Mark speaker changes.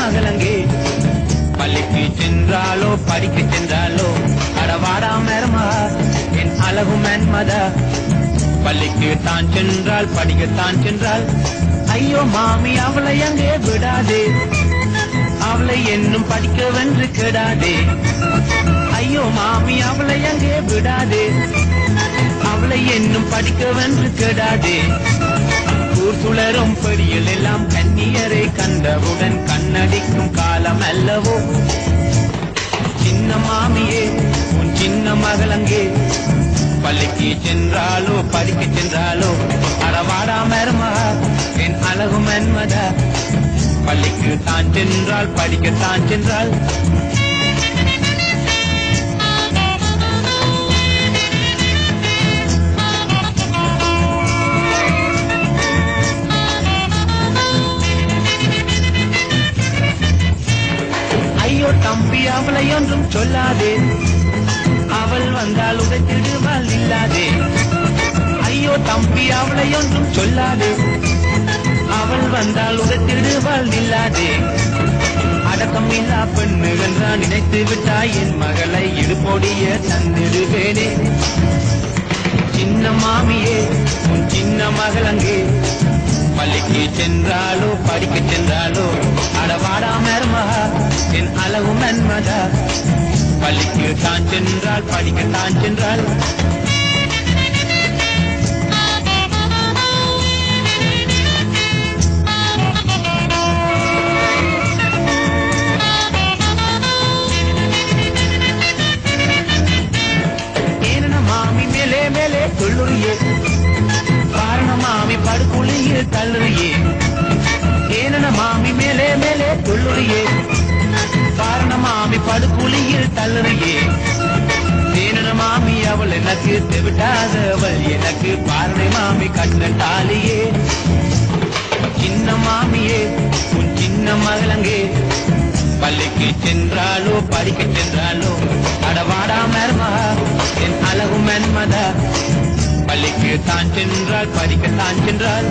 Speaker 1: மகளங்கே பள்ளிக்கு சென்றாலோ படிக்க சென்றாலோ அடவாடா மருமா என் அழகு மன்மதா பள்ளிக்கு தான் சென்றால் படிக்கத்தான் சென்றால் ஐயோ மாமி அவளை அங்கே விடாதே அவளை என்னும் படிக்க வென்று கெடாதே ஐயோ மாமி அவளை அங்கே விடாதே அவளை என்னும் படிக்க வென்று கெடாதே ஊர் சுழரும் படியில் எல்லாம் கன்னியரை கண்டவுடன் கண்ணடிக்கும் காலம் அல்லவோ சின்ன மாமியே உன் சின்ன மகளங்கே பள்ளிக்கு சென்றாலோ படிக்க சென்றாலோ அடவாடா மருமா என் அழகு மன்மதா பள்ளிக்கு தான் சென்றால் படிக்கத்தான் சென்றால் ஐயோ தம்பி அவளை ஒன்றும் சொல்லாதே அவள் வந்தால் உடைத்திடுவாள் இல்லாதே ஐயோ தம்பி அவளை ஒன்றும் சொல்லாதே அவள் வந்தால் உடைத்திடுவாள் இல்லாதே அடக்கம் இல்லா பெண்ணு என்றான் நினைத்து விட்டாய் என் மகளை இடுபொடிய தந்திடுவேனே சின்ன மாமியே உன் சின்ன மகளங்கே பள்ளிக்கு சென்றாலோ படிக்க சென்றாலோ அடவாடா மருமா என் அழகு மன்மதா பள்ளிக்கு தான் சென்றால் படிக்கத்தான் சென்றால் ஏன மாமி மேலே மேலே துள்ளுறியே காரண மாமி படுகுழியில் தள்ளுறியே ஏன மாமி மேலே மேலே துள்ளுறியே காரண மாமி படுகுழியில் தள்ளுறியே ஏன மாமி அவள் எனக்கு தெவிட்டாதவள் எனக்கு பார்வை மாமி கண்ண தாலியே சின்ன மாமியே உன் சின்ன மகளங்கே பள்ளிக்கு சென்றாலோ படிக்க சென்றாலோ அடவாடா மருமா என் அழகு மன்மதா பள்ளிக்கு தான் சென்றால் படிக்கத்தான் சென்றால்